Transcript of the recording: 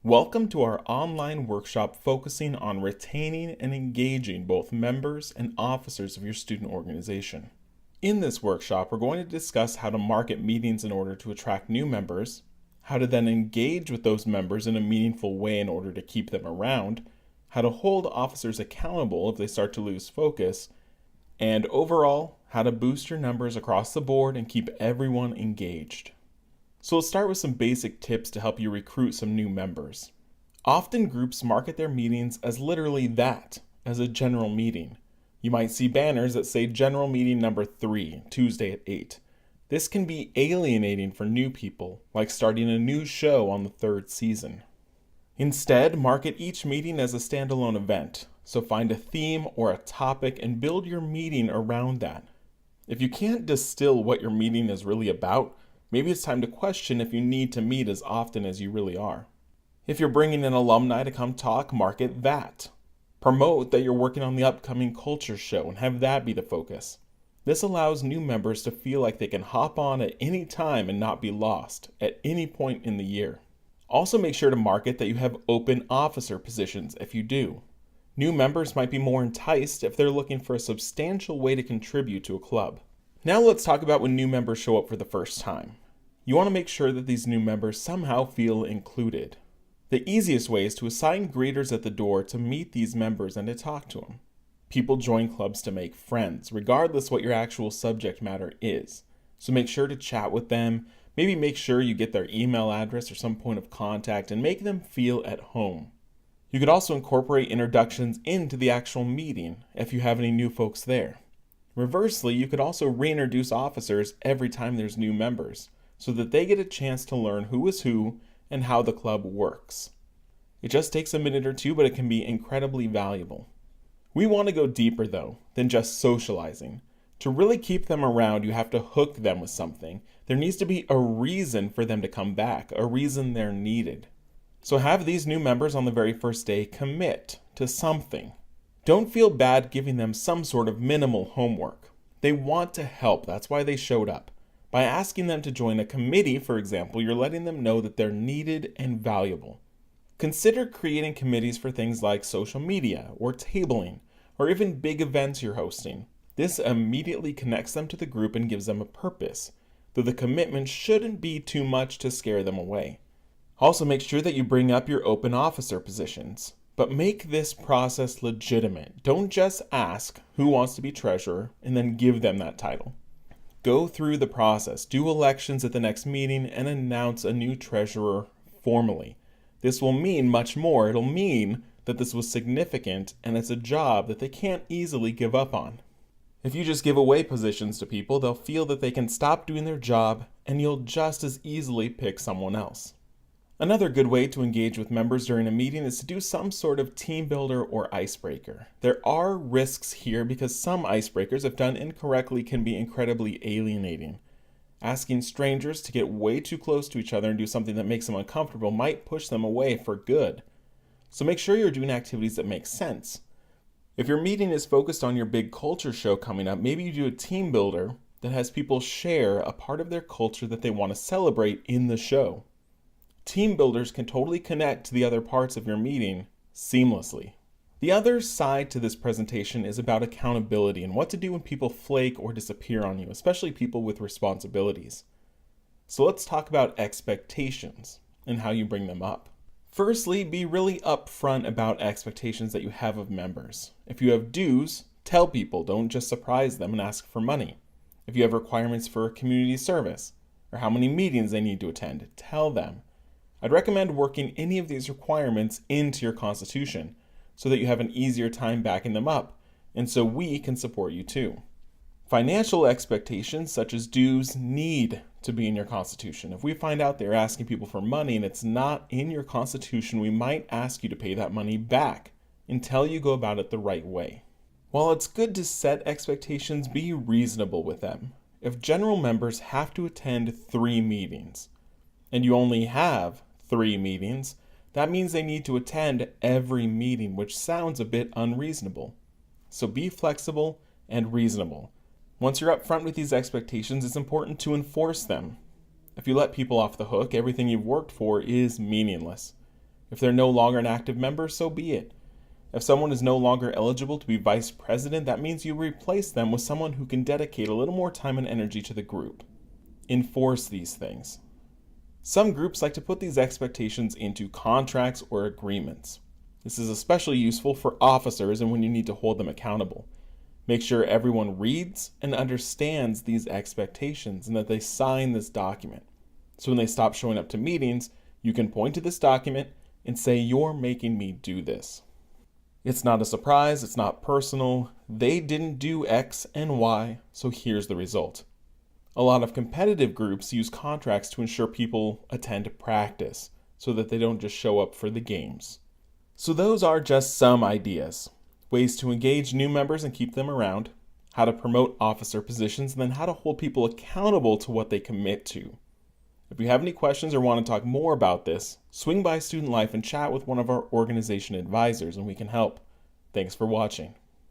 Welcome to our online workshop focusing on retaining and engaging both members and officers of your student organization. In this workshop, we're going to discuss how to market meetings in order to attract new members, how to then engage with those members in a meaningful way in order to keep them around, how to hold officers accountable if they start to lose focus, and overall, how to boost your numbers across the board and keep everyone engaged. So let's start with some basic tips to help you recruit some new members. Often groups market their meetings as literally that, as a general meeting. You might see banners that say general meeting number 3, Tuesday at 8. This can be alienating for new people, like starting a new show on the 3rd season. Instead, market each meeting as a standalone event. So find a theme or a topic and build your meeting around that. If you can't distill what your meeting is really about, maybe it's time to question if you need to meet as often as you really are. If you're bringing in alumni to come talk, market that. Promote that you're working on the upcoming culture show and have that be the focus. This allows new members to feel like they can hop on at any time and not be lost at any point in the year. Also make sure to market that you have open officer positions if you do. New members might be more enticed if they're looking for a substantial way to contribute to a club. Now let's talk about when new members show up for the first time. You want to make sure that these new members somehow feel included. The easiest way is to assign greeters at the door to meet these members and to talk to them. People join clubs to make friends, regardless what your actual subject matter is. So make sure to chat with them, maybe make sure you get their email address or some point of contact and make them feel at home. You could also incorporate introductions into the actual meeting if you have any new folks there. Reversely, you could also reintroduce officers every time there's new members, so that they get a chance to learn who is who and how the club works. It just takes a minute or two, but it can be incredibly valuable. We want to go deeper though, than just socializing. To really keep them around, you have to hook them with something. There needs to be a reason for them to come back, a reason they're needed. So have these new members on the very first day commit to something. Don't feel bad giving them some sort of minimal homework. They want to help, that's why they showed up. By asking them to join a committee, for example, you're letting them know that they're needed and valuable. Consider creating committees for things like social media or tabling, or even big events you're hosting. This immediately connects them to the group and gives them a purpose, though the commitment shouldn't be too much to scare them away. Also make sure that you bring up your open officer positions, but make this process legitimate. Don't just ask who wants to be treasurer and then give them that title. Go through the process, do elections at the next meeting, and announce a new treasurer formally. This will mean much more. It'll mean that this was significant and it's a job that they can't easily give up on. If you just give away positions to people, they'll feel that they can stop doing their job and you'll just as easily pick someone else. Another good way to engage with members during a meeting is to do some sort of team builder or icebreaker. There are risks here because some icebreakers, if done incorrectly, can be incredibly alienating. Asking strangers to get way too close to each other and do something that makes them uncomfortable might push them away for good. So make sure you're doing activities that make sense. If your meeting is focused on your big culture show coming up, maybe you do a team builder that has people share a part of their culture that they want to celebrate in the show. Team builders can totally connect to the other parts of your meeting seamlessly. The other side to this presentation is about accountability and what to do when people flake or disappear on you, especially people with responsibilities. So let's talk about expectations and how you bring them up. Firstly, be really upfront about expectations that you have of members. If you have dues, tell people, don't just surprise them and ask for money. If you have requirements for community service or how many meetings they need to attend, tell them. I'd recommend working any of these requirements into your constitution so that you have an easier time backing them up, and so we can support you too. Financial expectations such as dues need to be in your constitution. If we find out they're asking people for money and it's not in your constitution, we might ask you to pay that money back until you go about it the right way. While it's good to set expectations, be reasonable with them. If general members have to attend 3 meetings, and you only have 3 meetings, that means they need to attend every meeting, which sounds a bit unreasonable. So be flexible and reasonable. Once you're upfront with these expectations, it's important to enforce them. If you let people off the hook, everything you've worked for is meaningless. If they're no longer an active member, so be it. If someone is no longer eligible to be vice president, that means you replace them with someone who can dedicate a little more time and energy to the group. Enforce these things. Some groups like to put these expectations into contracts or agreements. This is especially useful for officers and when you need to hold them accountable. Make sure everyone reads and understands these expectations and that they sign this document. So when they stop showing up to meetings, you can point to this document and say, "You're making me do this." It's not a surprise, it's not personal. They didn't do X and Y, so here's the result. A lot of competitive groups use contracts to ensure people attend practice so that they don't just show up for the games. So those are just some ideas. Ways to engage new members and keep them around, how to promote officer positions, and then how to hold people accountable to what they commit to. If you have any questions or want to talk more about this, swing by Student Life and chat with one of our organization advisors and we can help. Thanks for watching.